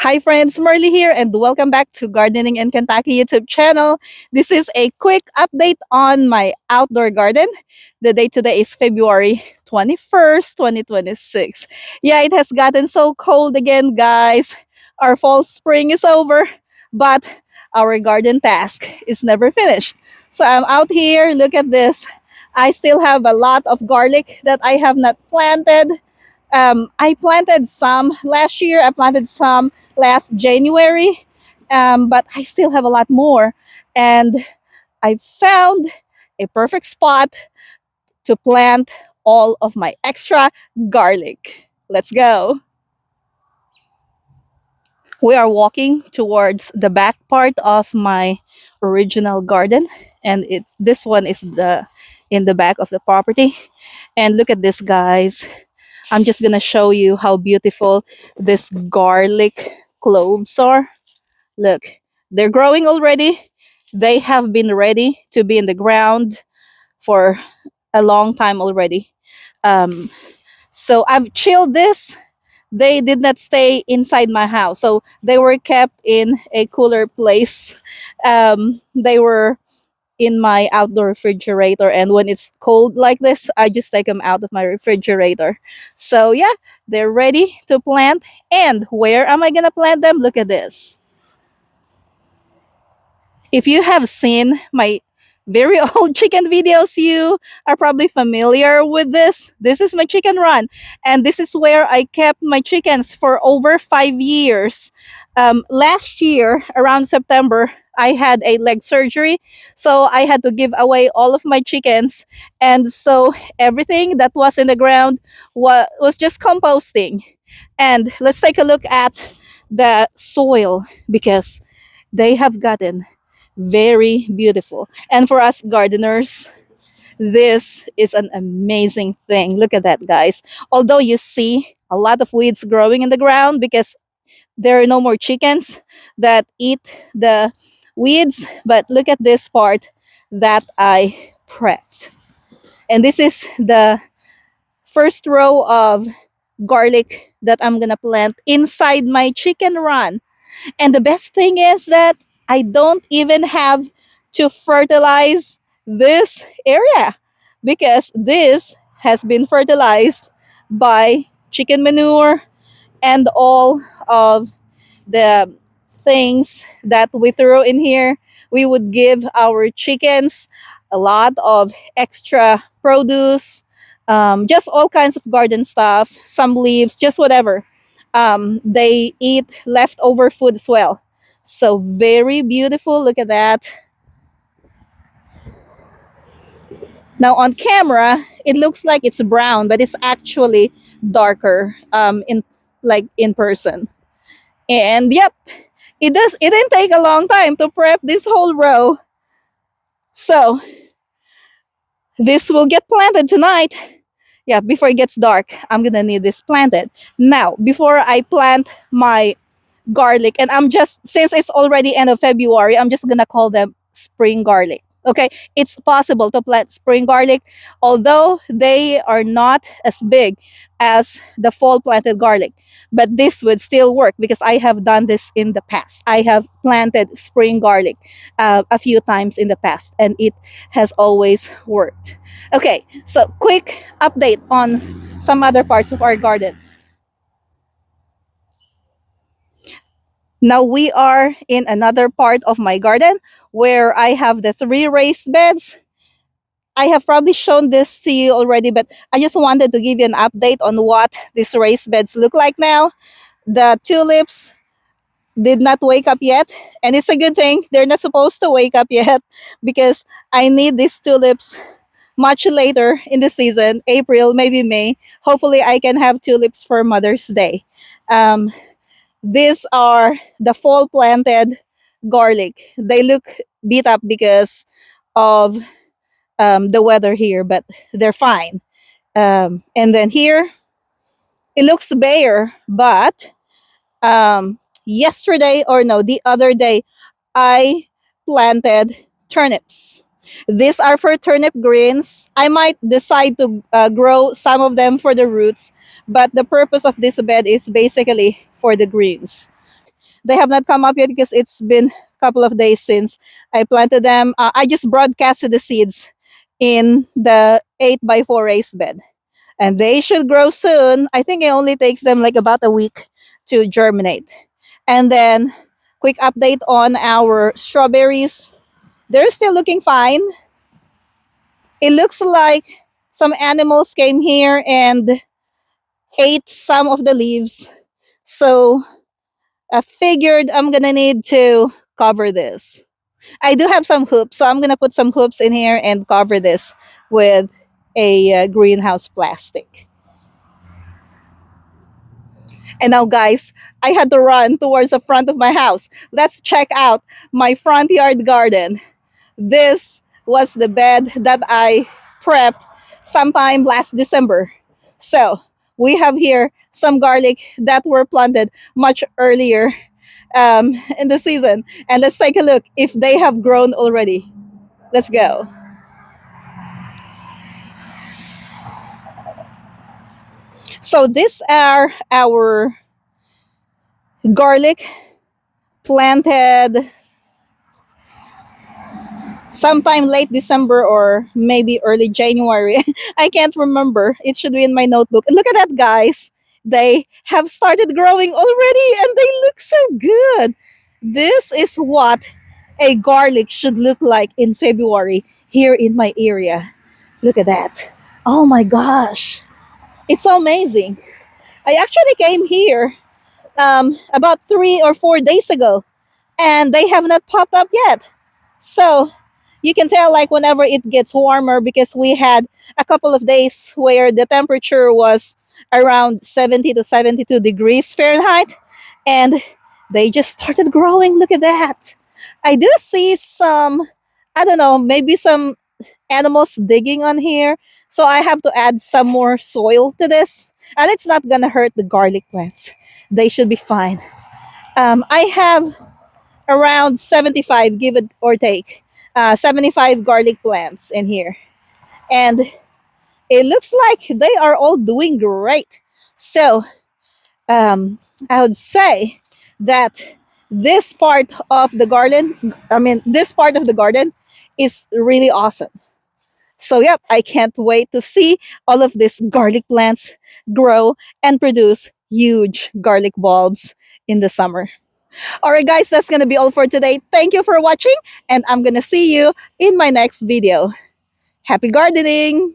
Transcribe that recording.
Hi friends, Marley here and welcome back to Gardening in Kentucky YouTube channel. This is a quick update on my outdoor garden. The date today is February 21st, 2026. Yeah, it has gotten so cold again, guys. Our fall spring is over, but our garden task is never finished. So I'm out here, look at this. I still have a lot of garlic that I have not planted. I planted some last year. I planted some last January, but I still have a lot more. And I found a perfect spot to plant all of my extra garlic. Let's go. We are walking towards the back part of my original garden, and it's this one is the in the back of the property. And look at this, guys. I'm just gonna show you how beautiful this garlic cloves are. Look, they're growing already. They have been ready to be in the ground for a long time already. Um, so I've chilled this. They did not stay inside my house, so they were kept in a cooler place. They were in my outdoor refrigerator, and when it's cold like this, I just take them out of my refrigerator. So yeah, they're ready to plant. And where am I gonna plant them? Look at this. If you have seen my very old chicken videos, you are probably familiar with this. This is my chicken run, and this is where I kept my chickens for over 5 years. Last year, around September, I had a leg surgery, so I had to give away all of my chickens, and so everything that was in the ground was just composting. And let's take a look at the soil because they have gotten very beautiful. And for us gardeners, this is an amazing thing. Look at that, guys. Although you see a lot of weeds growing in the ground because there are no more chickens that eat the weeds, but look at this part that I prepped. And this is the first row of garlic that I'm gonna plant inside my chicken run. And the best thing is that I don't even have to fertilize this area because this has been fertilized by chicken manure and all of the things that we throw in here. We would give our chickens a lot of extra produce, just all kinds of garden stuff, some leaves, just whatever. They eat leftover food as well. So very beautiful. Look at that. Now on camera, it looks like it's brown, but it's actually darker in person. And yep, it didn't take a long time to prep this whole row. So this will get planted tonight. Yeah, before it gets dark, I'm gonna need this planted. Now, before I plant my garlic, and I'm just, since it's already end of February, I'm just gonna call them spring garlic. Okay, it's possible to plant spring garlic, although they are not as big as the fall planted garlic. But this would still work because I have done this in the past. I have planted spring garlic a few times in the past, and it has always worked. Okay, so quick update on some other parts of our garden. Now we are in another part of my garden where I have the three raised beds. I have probably shown this to you already, but I just wanted to give you an update on what these raised beds look like now. The tulips did not wake up yet, and it's a good thing. They're not supposed to wake up yet because I need these tulips much later in the season, April, maybe May. Hopefully, I can have tulips for Mother's Day. Um, these are the fall planted garlic. They look beat up because of the weather here, but they're fine. And then here, it looks bare, but yesterday, or no, the other day, I planted turnips. These are for turnip greens. I might decide to grow some of them for the roots, but the purpose of this bed is basically for the greens. They have not come up yet because it's been a couple of days since I planted them. I just broadcasted the seeds in the 8 by 4 raised bed, and they should grow soon. I think it only takes them like about a week to germinate. And then, quick update on our strawberries. They're still looking fine. It looks like some animals came here and ate some of the leaves. So I figured I'm gonna need to cover this. I do have some hoops, so I'm gonna put some hoops in here and cover this with a greenhouse plastic. And now, guys, I had to run towards the front of my house. Let's check out my front yard garden. This was the bed that I prepped sometime last December. So we have here some garlic that were planted much earlier in the season. And let's take a look if they have grown already. Let's go. So these are our garlic planted sometime late December or maybe early January. I can't remember. It should be in my notebook. Look at that, guys. They have started growing already and they look so good. This is what a garlic should look like in February here in my area. Look at that. Oh my gosh. It's so amazing. I actually came here about 3 or 4 days ago and they have not popped up yet. So you can tell like whenever it gets warmer because we had a couple of days where the temperature was around 70 to 72 degrees Fahrenheit and they just started growing. Look at that. I do see some, I don't know, maybe some animals digging on here. So I have to add some more soil to this. And it's not gonna hurt the garlic plants. They should be fine. I have around 75, give it or take, 75 garlic plants in here. And it looks like they are all doing great. So I would say that this part of the garden, this part of the garden is really awesome. So, yep, I can't wait to see all of these garlic plants grow and produce huge garlic bulbs in the summer. All right, guys, that's going to be all for today. Thank you for watching, and I'm going to see you in my next video. Happy gardening!